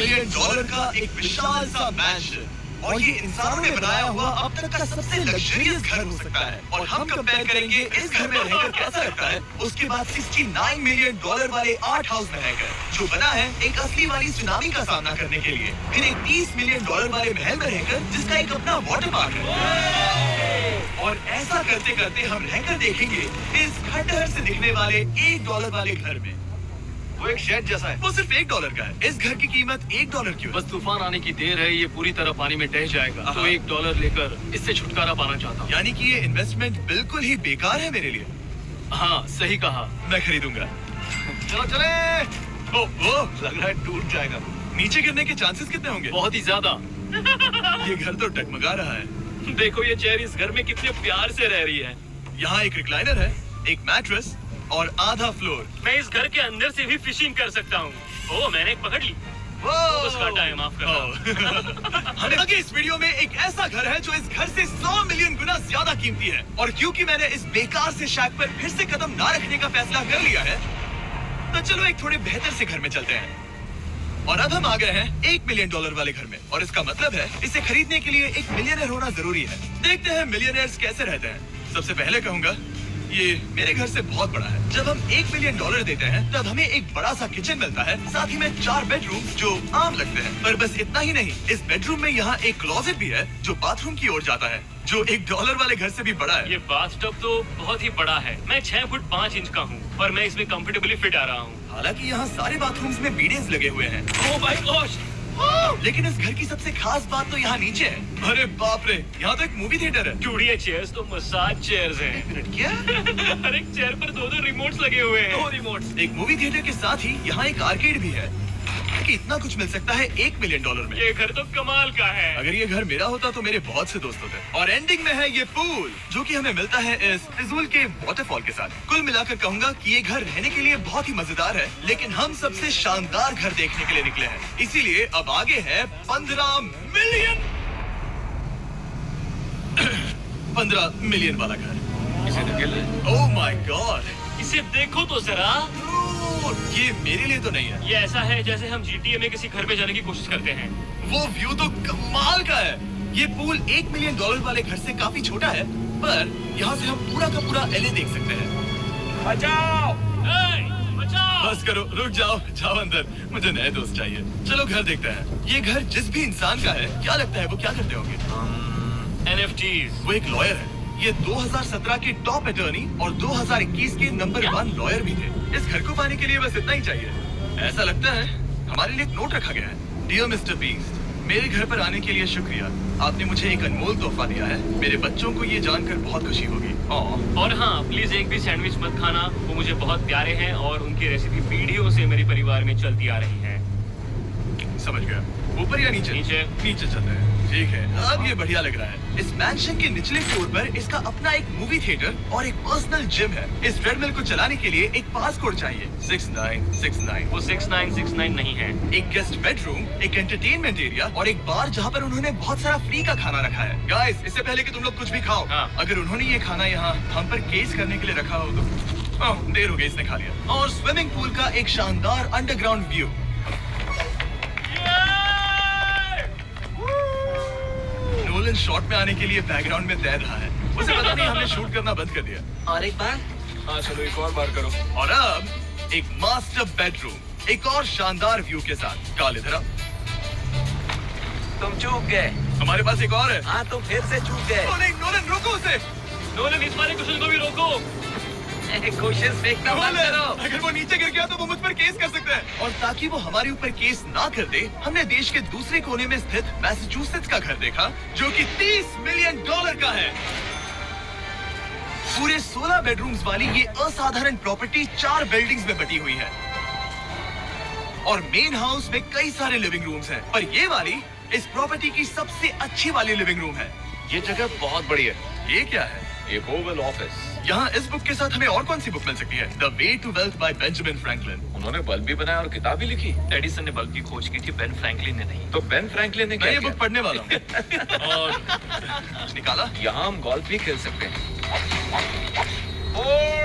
Million dollar का एक विशाल सा मैंशन, और ये इंसानों ने बनाया हुआ अब तक का सबसे लग्जरियस घर हो सकता है। और हम कंपेयर करेंगे इस घर में रहकर कैसा लगता है उसके बाद 69 मिलियन डॉलर वाले आर्ट हाउस में रहकर, जो बना है एक असली वाली सुनामी का सामना करने के लिए। फिर एक 30 मिलियन डॉलर वाले महल में रहकर जिसका एक अपना वाटर पार्क है। और ऐसा करते करते हम रहकर देखेंगे इस खंडहर से दिखने वाले $1 वाले घर में। वो एक शेड जैसा है, वो सिर्फ $1 का है। इस घर की कीमत $1 क्यों? बस तूफान आने की देर है, ये पूरी तरह पानी में ढह जाएगा। तो $1 लेकर इससे छुटकारा पाना चाहता हूँ। यानी कि ये इन्वेस्टमेंट बिल्कुल ही बेकार है मेरे लिए। हाँ, सही कहा। मैं खरीदूंगा। चलो चले। ओह, लग रहा है टूट जाएगा। नीचे गिरने के चांसेस कितने होंगे? बहुत ही ज्यादा। ये घर तो डगमगा रहा है। देखो ये चेयर इस घर में कितने प्यार से रह रही है। यहाँ एक रिक्लाइनर है, एक मैट्रेस और आधा फ्लोर। मैं इस घर के अंदर से भी फिशिंग कर सकता हूँ। ओह, मैंने एक पकड़ ली। बस काटा है, माफ करना। हमें लगे इस वीडियो में एक ऐसा घर है जो इस घर से 100 मिलियन गुना ज्यादा कीमती है। और क्योंकि मैंने इस बेकार से शैक पर फिर से कदम ना रखने का फैसला कर लिया है, तो चलो एक थोड़े बेहतर से घर में चलते हैं। और अब हम आ गए हैं $1 मिलियन वाले घर में, और इसका मतलब है इसे खरीदने के लिए एक मिलियनर होना जरूरी है। देखते हैं मिलियनर्स कैसे रहते हैं। सबसे पहले कहूंगा ये मेरे घर से बहुत बड़ा है। जब हम $1 मिलियन देते हैं तब हमें एक बड़ा सा किचन मिलता है, साथ ही में 4 बेडरूम जो आम लगते हैं। पर बस इतना ही नहीं, इस बेडरूम में यहाँ एक क्लोजेट भी है जो बाथरूम की ओर जाता है, जो $1 वाले घर से भी बड़ा है। ये बाथटब तो बहुत ही बड़ा है। मैं 6 फुट 5 इंच का हूँ और मैं इसमें कंफर्टेबली फिट आ रहा हूँ। हालांकि यहाँ सारे बाथरूम्स में बीडेज लगे हुए हैं। Oh my gosh! लेकिन इस घर की सबसे खास बात तो यहाँ नीचे है। अरे बाप रे, यहाँ तो एक मूवी थिएटर है। क्यूड़ी ये चेयर्स तो मसाज चेयर्स हैं। क्या? हर एक चेयर पर 2-2 रिमोट्स लगे हुए हैं। 2 रिमोट्स। एक मूवी थिएटर के साथ ही यहाँ एक आर्केड भी है। कि इतना कुछ मिल सकता है $1 मिलियन में। ये घर तो कमाल का है। अगर ये घर मेरा होता तो मेरे बहुत से दोस्त होते। और एंडिंग में है ये पूल, जो कि हमें मिलता है इस फिजूल के वाटरफॉल के साथ। कुल मिलाकर कहूंगा कि ये घर रहने के लिए बहुत ही मजेदार है, लेकिन हम सबसे शानदार घर देखने के लिए निकले हैं। इसीलिए अब आगे है 15 मिलियन वाला घर। इसे धकेल ले। ओह माय गॉड, इसे देखो तो जरा। ये मेरे लिए तो नहीं है। ये ऐसा है जैसे हम GTA में किसी घर पे जाने की कोशिश करते हैं। वो व्यू तो कमाल का है। ये पूल $1 मिलियन वाले घर से काफी छोटा है, पर यहाँ से हम पूरा का पूरा LA देख सकते हैं। बचाओ! बचाओ! बस करो, रुक जाओ, जाओ अंदर, मुझे नए दोस्त चाहिए। चलो घर देखते हैं। ये घर जिस भी इंसान का है, क्या लगता है वो क्या करते होंगे? NFTs। वो एक लॉयर है। ये 2017 के टॉप अटॉर्नी और 2021 के नंबर 1 लॉयर भी थे। इस घर को पाने के लिए बस इतना ही चाहिए। ऐसा लगता है हमारे लिए एक नोट रखा गया है। डियर मिस्टर बीस्ट, मेरे घर पर आने के लिए शुक्रिया। आपने मुझे एक अनमोल तोहफा दिया है। मेरे बच्चों को ये जानकर बहुत खुशी होगी। और हाँ, प्लीज एक भी सैंडविच मत खाना, वो मुझे बहुत प्यारे हैं और उनकी रेसिपी पीढ़ियों से मेरे परिवार में चलती आ रही है। समझ गया। ऊपर या नीचे? नीचे। नीचे चलते हैं। ठीक है, अब ये बढ़िया लग रहा है। इस मैंशन के निचले फ्लोर पर इसका अपना एक मूवी थिएटर और एक पर्सनल जिम है। इस ट्रेडमिल को चलाने के लिए एक पासकोड चाहिए, 6969। वो 6969 नहीं है। एक गेस्ट बेडरूम, एक एंटरटेनमेंट एरिया और एक बार जहाँ पर उन्होंने बहुत सारा फ्री का खाना रखा है। गाइस, इससे पहले कि तुम लोग कुछ भी खाओ, अगर उन्होंने ये खाना यहाँ हम पर केस करने के लिए रखा हो तो देर हो गई, इसने खा लिया। और स्विमिंग पूल का एक शानदार अंडरग्राउंड व्यू। नोलन शॉट में आने के लिए बैकग्राउंड में तैर रहा है। उसे पता नहीं हमने शूट करना बंद कर दिया। और एक बार? हाँ चलो, एक और बार करो। और अब एक मास्टर बेडरूम, एक और शानदार व्यू के साथ। काल इधर आओ। तुम चूक गए। हमारे पास एक और है। हाँ, तुम फिर से चूक गए। नोलन रोको उसे। नोलन, इस वाले क्वेश्चन को भी रोको। कोशिश फेंकना मत करो। अगर वो नीचे गिर गया तो वो मुझ पर केस कर सकते हैं। और ताकि वो हमारे ऊपर केस ना कर दे, हमने देश के दूसरे कोने में स्थित मैसाचुसेट्स का घर देखा, जो कि $30 मिलियन का है। पूरे 16 बेडरूम्स वाली ये असाधारण प्रॉपर्टी 4 बिल्डिंग्स में बटी हुई है। और मेन हाउस में कई सारे लिविंग रूम्स हैं, पर ये वाली इस प्रॉपर्टी की सबसे अच्छी वाली लिविंग रूम है। ये जगह बहुत बड़ी है। ये क्या है? एक ओवल ऑफिस। यहाँ इस बुक के साथ हमें और कौन सी बुक मिल सकती है? The way to wealth by Benjamin Franklin. उन्होंने बल्ब भी बनाया और किताब भी लिखी। एडिसन ने बल्ब की खोज की थी, बेन फ्रैंकलिन ने नहीं। तो बेन फ्रैंकलिन ने मैं क्या ये किया? बुक पढ़ने वाला हूँ। और निकाला। यहाँ हम गोल्फ भी खेल सकते हैं।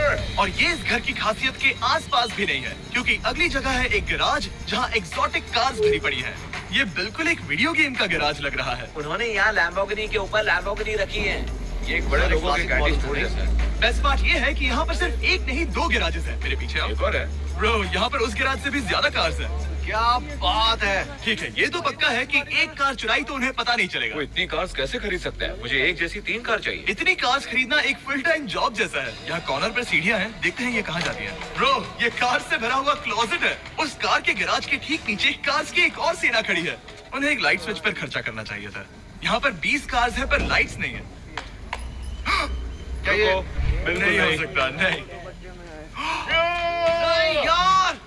ऊपर। और ये इस घर की खासियत के आसपास भी नहीं है, क्योंकि अगली जगह है एक गैराज जहाँ एग्जॉटिक कार्स भरी पड़ी है। ये बिल्कुल एक वीडियो गेम का गैराज लग रहा है। उन्होंने यहाँ लैम्बोर्गिनी के ऊपर लैम्बोर्गिनी रखी है। ये एक बड़े लोगों के गाड़ी स्टोर जैसा है। बेस्ट बात ये है कि यहाँ पर सिर्फ एक नहीं 2 गैराजेस हैं। मेरे पीछे आओ। एक और है। ब्रो, यहाँ पर उस गैराज से भी ज्यादा कार्स हैं। क्या बात है। ठीक है, ये तो पक्का है कि एक कार चुराई तो उन्हें पता नहीं चलेगा। वो इतनी कार्स कैसे खरीद सकता है? मुझे एक जैसी 3 कार चाहिए। इतनी कार्स खरीदना एक फुल टाइम जॉब जैसा है। यहाँ कॉर्नर पर सीढ़ियाँ हैं, देखते हैं ये कहाँ जाती हैं। ब्रो, ये कार से भरा हुआ क्लोजेट है। उस कार के गैराज के ठीक नीचे कार्स की एक और सेना खड़ी है। उन्हें एक लाइट स्विच पर खर्चा करना चाहिए था। यहाँ पर 20 कार्स हैं पर लाइट्स नहीं है। क्या ये? बिल्कुल नहीं हो सकता, नहीं। नहीं यार।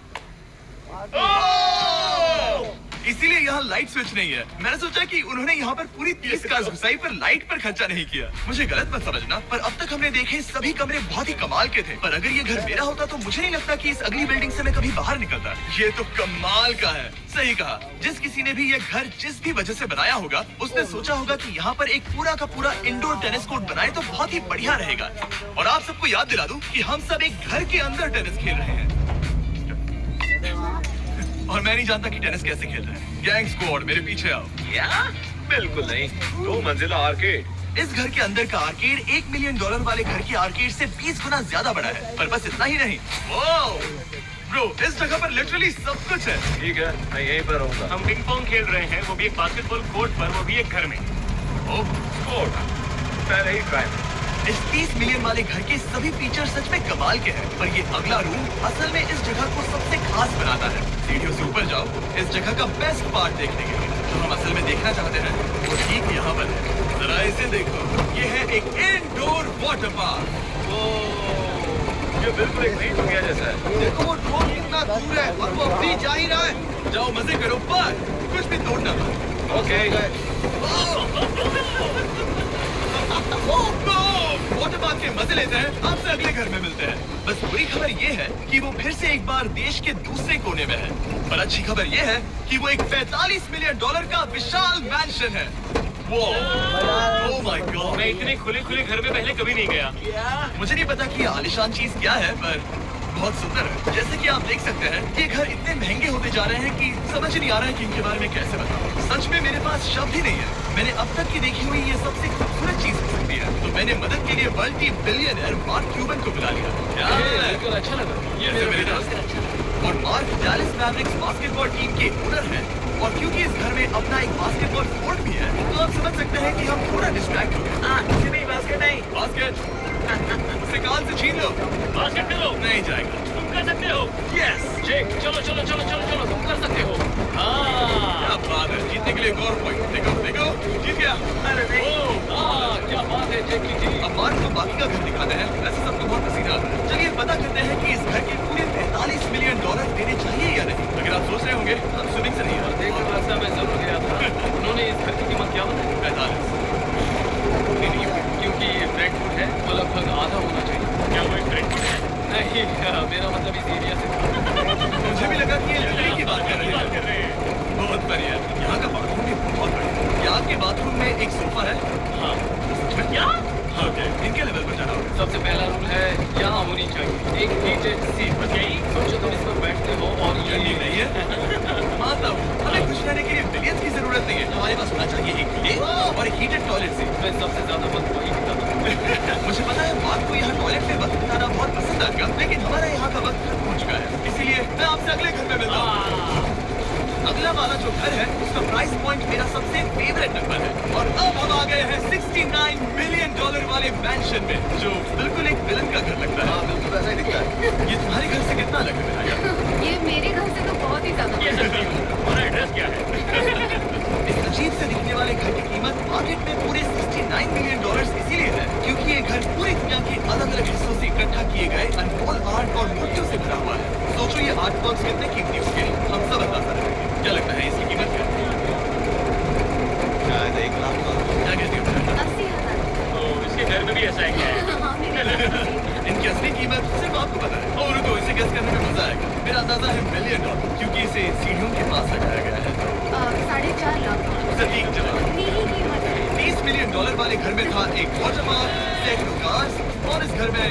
इसीलिए यहाँ लाइट स्विच नहीं है। मैंने सोचा कि उन्होंने यहाँ पर पूरी 30 कार्स घुसाई पर लाइट पर खर्चा नहीं किया। मुझे गलत मत समझना, पर अब तक हमने देखे सभी कमरे बहुत ही कमाल के थे। पर अगर ये घर मेरा होता तो मुझे नहीं लगता कि इस अगली बिल्डिंग से मैं कभी बाहर निकलता। ये तो कमाल का है। सही कहा। जिस किसी ने भी ये घर जिस भी वजह से बनाया होगा, उसने सोचा होगा कि यहाँ पर एक पूरा का पूरा इंडोर टेनिस कोर्ट बनाए तो बहुत ही बढ़िया रहेगा। और आप सबको याद दिला दूं कि हम सब एक घर के अंदर टेनिस खेल रहे हैं। और मैं नहीं जानता कि टेनिस कैसे खेल रहे हैं। गैंग स्क्वाड, मेरे पीछे आओ। क्या? बिल्कुल नहीं। 2 मंजिला आर्केड। इस घर के अंदर का आर्केड $1 मिलियन वाले घर के आर्केड से 20 गुना ज्यादा बड़ा है। पर बस इतना ही नहीं। वाओ! ब्रो, इस जगह पर लिटरली सब कुछ है। ठीक है, मैं यहीं पर रहूंगा। हम पिंग पोंग खेल रहे हैं, वो भी एक बास्केटबॉल कोर्ट पर, वो भी एक घर में। ओह, कोर्ट पहले ही ट्राई। इस 30 मिलियन वाले घर के सभी फीचर सच में कमाल के हैं। पर ये अगला रूम असल में इस जगह को सबसे खास बनाता है। सीढ़ियों से ऊपर जाओ, इस जगह का बेस्ट पार्ट देखने के लिए। जो हम असल में देखना चाहते हैं वो ठीक यहाँ पर है। जरा इसे देखो, ये है एक इंडोर वाटर पार्क। ये बिल्कुल एक नई दुनिया जैसा है। देखो वो ड्रोन कितना दूर है और वो अभी जा ही रहा है। जाओ मजे करो, पर कुछ भी तोड़ना मत। ओके। वाटर पार्क के मजे लेते हैं। आपसे अगले घर में मिलते हैं। बस बुरी खबर ये है कि वो फिर से एक बार देश के दूसरे कोने में है। पर अच्छी खबर ये है कि वो एक $45 मिलियन का विशाल मैंशन है। Oh my God! मैं इतने खुले खुले घर में पहले कभी नहीं गया। मुझे नहीं पता कि ये आलिशान चीज क्या है, पर बहुत सुंदर है। जैसे कि आप देख सकते हैं, ये घर इतने महंगे होते जा रहे हैं कि समझ नहीं आ रहा है कि इनके बारे में कैसे बताऊं। सच में मेरे पास शब्द ही नहीं है। मैंने अब तक की देखी हुई ये सबसे खूबसूरत चीज हो सकती है। तो मैंने मदद के लिए मल्टी बिलियनर मार्क क्यूबन को बुला लिया। बिल्कुल अच्छा लगा। ये मेरे दोस्त और mark Dallas Mavericks basketball team के ओनर हैं। और क्योंकि इस घर में अपना एक बास्केटबॉल कोर्ट भी है, तो आप समझ सकते हैं कि हम थोड़ा डिस्ट्रैक्ट हो गए। इसे नहीं, बास्केट नहीं। बास्केट उसे कान से छीन लो। बास्केट करो, नहीं जाएगा। तुम कर सकते हो। यस, जेक, चलो चलो चलो चलो चलो, तुम कर सकते हो। हाँ, क्या बात है। जीतने के लिए एक और पॉइंट। देखो देखो, जीत गया। अरे नहीं। क्या बात है जेक की जी। अब मार्क को बाकी का घर दिखाते हैं। वैसे सबको बहुत पसीना आता है। चलिए पता करते हैं कि इस घर के पूरे $45 मिलियन देने चाहिए या नहीं। अगर आप सोच रहे होंगे हम स्विमिंग से नहीं आते। देखो रास्ता मैं जरूर गया था। उन्होंने इस घर की कीमत क्या बताई? 45। क्योंकि ये ब्रेडफुट है तो लगभग आधा होना चाहिए। क्या वो एक ब्रेडफुट है? नहीं, मेरा मतलब इस एरिया से। मुझे भी लगा कि ये लकड़ी की बात कर रहे हैं। बहुत बढ़िया। यहाँ का बाथरूम भी बहुत बढ़िया है। यहाँ के बाथरूम में एक सोफा है। हाँ, सच में? क्या? ओके, इनके लेवल पर जाना होगा। सबसे पहला रूल है यहाँ होनी चाहिए एक हीटेड सीट। बस यही सोचो, तुम इस पर बैठते हो और ये ठंडी नहीं है। मानता हूँ, हमें खुश रहने के लिए बिलियंस की जरूरत नहीं है। हमारे पास होना चाहिए एक ये और एक हीटेड टॉयलेट से। मैं सबसे ज्यादा वक्त वही बिताता हूँ। मुझे पता है मार्क को यहाँ टॉयलेट में वक्त बिताना बहुत पसंद आएगा, लेकिन हमारा यहाँ का वक्त खत्म हो चुका है। इसीलिए मैं आपसे अगले घर में मिलता हूँ। अगला वाला जो घर है उसका प्राइस पॉइंट मेरा सबसे फेवरेट नंबर है। और अब हम आ गए हैं $69 मिलियन वाले मैंशन में, जो बिल्कुल एक विलन का घर लगता है। बिल्कुल वैसा ही दिखता है। ये तुम्हारे घर से कितना अलग है? ये मेरे घर से तो बहुत ही ज्यादा। ये सच नहीं है। तुम्हारा एड्रेस क्या है? इस अजीब से दिखने वाले घर की कीमत मार्केट में पूरे $69 मिलियन इसीलिए है क्योंकि ये घर पूरी दुनिया के अलग अलग हिस्सों से इकट्ठा किए गए अनमोल आर्ट और मूर्तियों से भरा हुआ है। सोचो ये आर्ट वर्क्स कितने कीमती होंगे, हम सब अंदाजा लगाएंगे। क्या लगता है इसकी कीमत क्या है? शायद 1 लाख। क्या कहती हो? 80,000। तो इसके घर में भी ऐसा है क्या है? हाँ, मेरे घर में भी। इनकी असली कीमत सिर्फ आपको पता है। और रुको, इसे गेस करने में मजा आएगा। मेरा अंदाजा है $1 मिलियन, क्योंकि इसे सीढ़ियों के पास लगाया गया है। 4.5 लाख। सटीक जवाब। इतनी ही कीमत है। $30 मिलियन वाले घर में था एक वाटर पार्क, सैकड़ों कार्स और इस घर में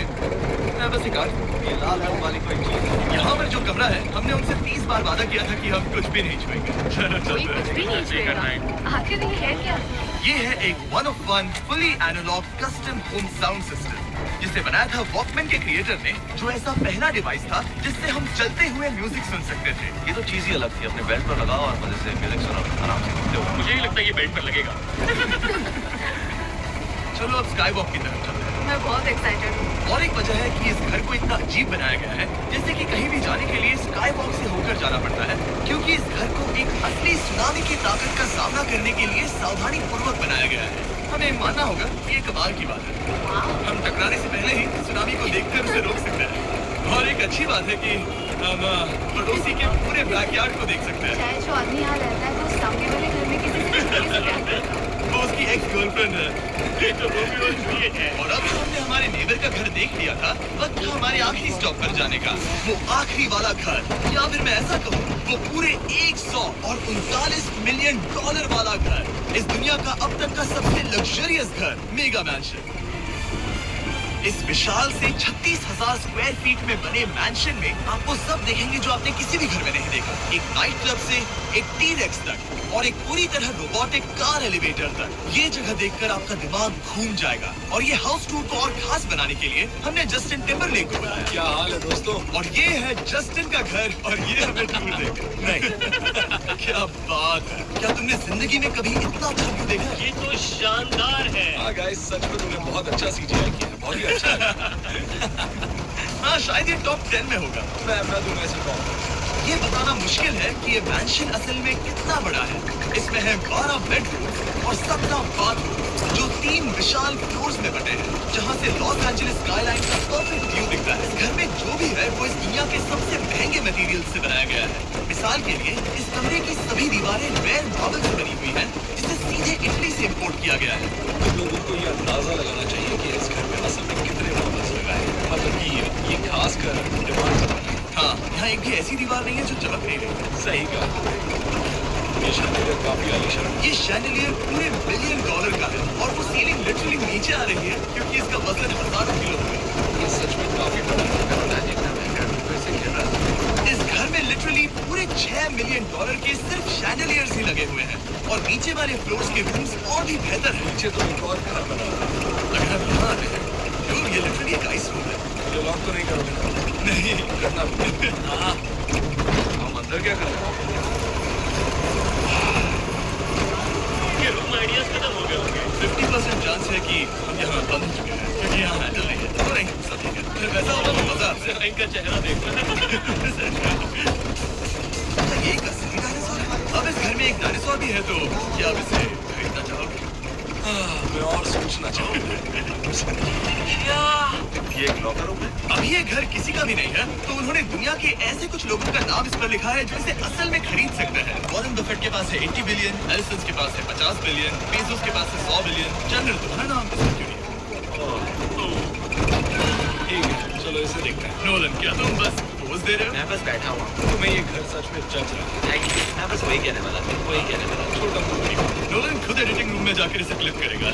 है बस एक आठ ये लाल रंग वाली कोई चीज। यहाँ पर जो कमरा है हमने उनसे 30 बार वादा किया था कि हम कुछ भी नहीं छुएंगे। चलो कोई चलते कुछ हैं। भी नहीं छुएगा। आखिर ये है क्या? ये है एक 1 of 1 fully analog custom home sound system जिसे बनाया था वॉकमैन के क्रिएटर ने, जो ऐसा पहला डिवाइस था जिससे हम चलते हुए म्यूजिक सुन सकते थे। ये तो चीज ही अलग थी, अपने बेल्ट पर लगाओ और मजे से म्यूजिक सुनो, आराम से घूमते हो। मुझे ही लगता है ये बेल्ट पर लगेगा। चलो अब स्काई वॉक की तरफ चलते हैं। मैं बहुत एक्साइटेड हूँ। और एक वजह है कि इस घर को इतना अजीब बनाया गया है, जैसे कि कहीं भी जाने के लिए स्काई वॉक से होकर जाना पड़ता है, क्योंकि इस घर को एक असली सुनामी की ताकत का सामना करने के लिए सावधानी पूर्वक बनाया गया है। हमें मानना होगा कि ये कमाल की बात है। हम टकराने से पहले ही सुनामी को देखकर उसे रोक सकते हैं। और एक अच्छी बात है कि हम पड़ोसी के पूरे बैकयार्ड को देख सकते हैं। शायद जो आदमी यहाँ रहता है वो सामने वाले घर में किसी से छुपके से प्यार करता है। वो उसकी एक्स गर्लफ्रेंड है। ये तो रोमियो और जूलियट है। और अब हमने हमारे नेबर का घर देख लिया था, वक्त था हमारे आखिरी स्टॉप पर जाने का। वो आखिरी वाला घर, या फिर मैं ऐसा कहूँ, वो पूरे 139 मिलियन डॉलर वाला घर। इस दुनिया का अब तक का सबसे लग्जरियस घर, मेगा मैंशन। इस विशाल से 36,000 स्क्वायर फीट में बने मैंशन में आपको सब देखेंगे जो आपने किसी भी घर में नहीं देखा। एक नाइट क्लब से एक टी-रेक्स तक और एक पूरी तरह रोबोटिक कार एलिवेटर तक। ये जगह देखकर आपका दिमाग घूम जाएगा। और ये हाउस टूर को और खास बनाने के लिए हमने जस्टिन टिम्बरलेक को बुलाया। क्या हाल है दोस्तों? और ये है जस्टिन का घर और ये हमें टूर देगा। नहीं क्या बात है, क्या तुमने जिंदगी में कभी इतना अच्छा व्यू देखा है? ये तो शानदार है। हाँ गाइस, सच में तुमने बहुत अच्छा सीजीआई किया है, बहुत ही अच्छा है। हाँ शायद ये टॉप 10 में होगा। मैं तुम्हें ऐसे कहूँगा। ये बताना मुश्किल है कि ये मैंशन असल में कितना बड़ा है। इसमें है 12 बेडरूम और 17 बाथरूम जो 3 विशाल फ्लोर्स में बटे हैं, जहाँ से लॉस एंजलिस स्काईलाइन का परफेक्ट व्यू दिखता है। इस घर में जो भी है वो इस दुनिया के सबसे महंगे मटेरियल से बनाया गया है। मिसाल के लिए इस कमरे की सभी दीवारें रेयर मार्बल से बनी हुई हैं, जिसे सीधे इटली से इम्पोर्ट किया गया है। तुम लोगों को ये अंदाजा लगाना चाहिए कि इस घर में असल में कितने मार्बल्स लगाए हैं। मतलब कि ये खास कर डिमांड करता है। हाँ, यहाँ एक भी ऐसी दीवार नहीं है जो चमक नहीं रही। सही कहा। ये शैंडिलियर काफी आलीशान। ये शैंडिलियर पूरे $1 बिलियन का है और वो सीलिंग लिटरली नीचे आ रही है क्योंकि इसका वजन 1000 किलो है। ये सच में काफी बड़ा है। जितना महंगा रुपए से गिर रहा है। इस घर में लिटरली पूरे $6 मिलियन के सिर्फ शैंडिलियर्स ही लगे हुए हैं और नीचे वाले फ्लोर्स के रूम्स और भी बेहतर हैं। नीचे तो एक और घर बना हुआ है। अगर हम यहाँ आते हैं, dude, ये लिटरली एक आइस रूम है। मुझे लॉक तो नहीं करोगे? नहीं करना भी। हाँ। हम अंदर क्या कर रहे हैं? ये रूम आइडियाज खत्म हो गए होंगे। 50% चांस है कि हम यहाँ बंद हो चुके हैं क्योंकि यहाँ हैंडल नहीं है। तो नहीं, सब ठीक है। फिर वैसा होगा तो मजा आपसे। इनका चेहरा देखो। ये एक असली डायनासोर है। अब इस घर में एक डायनासोर भी है तो क्या आप इसे खरीदना चाहोगे? मैं और सोचना चाहूँगा। ये एक लॉकर रूम है। अभी ये घर किसी का भी नहीं है, तो उन्होंने दुनिया के ऐसे कुछ लोगों का नाम इस पर लिखा है जो इसे असल में खरीद सकते हैं। वॉरेन बफेट के पास है 80 बिलियन, एलिसन के पास है 50 बिलियन, बेजोस के पास है 100 बिलियन। जनरल तुम्हारा नाम इसमें क्यों नहीं? ठीक है, चलो इसे देखते हैं। नोलन, क्या तुम बस पोज दे रहे हो? मैं बस बैठा हुआ हूँ। तुम्हें ये घर सच में जच रहा है। Thank you. मैं बस वही कहने वाला था, वही कहने वाला था। छोटा मोटा। नोलन खुद एडिटिंग रूम में जाकर इसे क्लिप करेगा।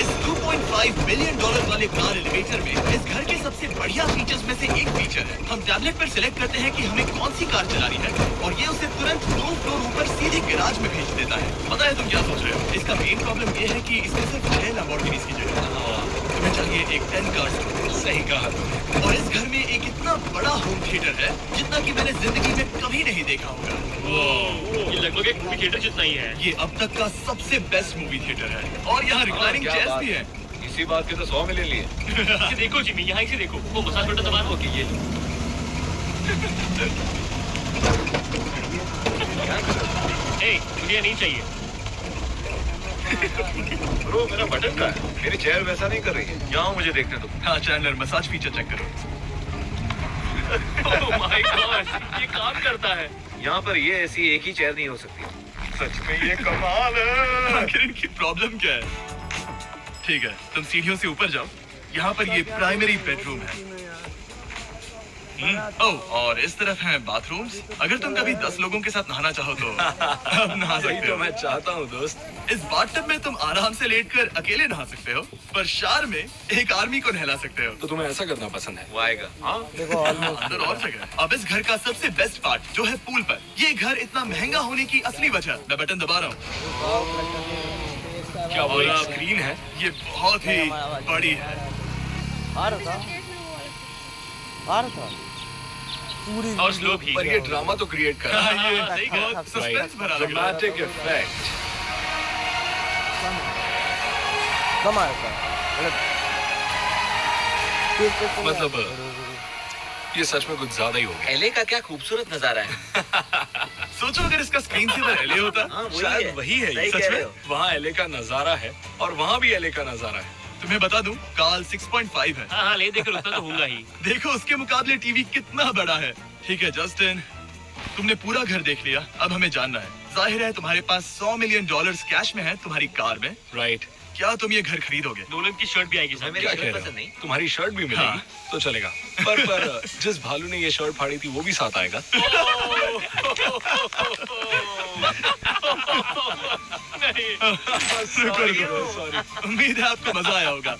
इस $2.5 बिलियन वाले कार एलिवेटर में इस घर के सबसे बढ़िया फीचर्स में से एक फीचर है। हम टैबलेट पर सिलेक्ट करते हैं कि हमें कौन सी कार चलानी है और ये उसे तुरंत 2 फ्लोर ऊपर सीधे गैराज में भेज देता है। पता है तुम क्या सोच रहे हो? इसका मेन प्रॉब्लम ये है कि इसमें सिर्फ 6 लैम्बोर्गिनीज की जगह है। तुम्हें चाहिए एक 10 कार्स। सही कहा तुमने। और इस घर में एक इतना बड़ा होम थिएटर है जितना कि मैंने जिंदगी में कभी नहीं देखा होगा। ये लगभग एक मूवी थिएटर जितना ही है। ये अब तक का सबसे बेस्ट मूवी थिएटर है और यहाँ रिक्लाइनिंग क्या चेयर्स बात भी है। इसी बात के तो 100 मिलियन लिए। इसे देखो जिमी, यहाँ इसे देखो। वो मसाज बटन दबा दो कि ये लो। ए, मुझे नहीं चाहिए। ब्रो, मेरा बटन का है। मेरी चेयर वैसा नहीं कर रही है। यहाँ मुझे देखने दो। हाँ चैंडलर, मसाज फीचर चेक करो। ओह माय गॉड, ये काम करता है। यहाँ पर ये ऐसी एक ही चेयर नहीं हो सकती। सच में ये कमाल है। आखिर इनकी प्रॉब्लम क्या है? ठीक है, तुम सीढ़ियों से ऊपर जाओ। यहाँ पर ये प्राइमरी बेडरूम है। ओह, और इस तरफ हैं बाथरूम्स। अगर तुम कभी 10 लोगों के साथ नहाना चाहो तो अब नहा वही सकते तो हो। मैं चाहता हूँ दोस्त। इस बाथटब में तुम आराम से लेटकर अकेले नहा सकते हो, पर शार में एक आर्मी को नहला सकते हो। तो तुम्हें ऐसा करना पसंद है? वो आएगा। अंदर और जगह है। अब इस घर का सबसे बेस्ट पार्ट जो है पूल पर। ये घर इतना महंगा होने की असली वजह, मैं बटन दबा रहा हूँ। क्या वो एक और स्क्रीन है? ये बहुत ही बड़ी है। आ रहा था पूरी और स्लो भी। पर ये ड्रामा तो क्रिएट कर रहा है। ये सही कहा। बहुत सस्पेंस भरा लग रहा है। Dramatic effect. कम आ रहा था मतलब ये सच में कुछ ज्यादा ही हो गया। एले का क्या खूबसूरत नजारा है। सोचो अगर इसका स्क्रीन सेवर एलए होता। हाँ, वही शायद है। वही है ये। सही सच कह में रहे हो। वहाँ एले का नजारा है और वहाँ भी एले का नजारा है। तुम्हें बता दूं, काल 6.5 है। हाँ ले देकर उतना तो होगा ही। देखो उसके मुकाबले टीवी कितना बड़ा है। ठीक है जस्टिन, तुमने पूरा घर देख लिया, अब हमें जानना है। जाहिर है तुम्हारे पास $100 मिलियन कैश में है तुम्हारी कार में। राइट। क्या तुम ये घर खरीदोगे? नोलन की शर्ट भी आएगी साथ। मेरी क्या शर्ट कह रहे पसंद हो? नहीं। तुम्हारी शर्ट भी मिलेगी हाँ। तो चलेगा। पर जिस भालू ने ये शर्ट फाड़ी थी वो भी साथ आएगा। नहीं। सॉरी, उम्मीद है आपको मजा आया होगा।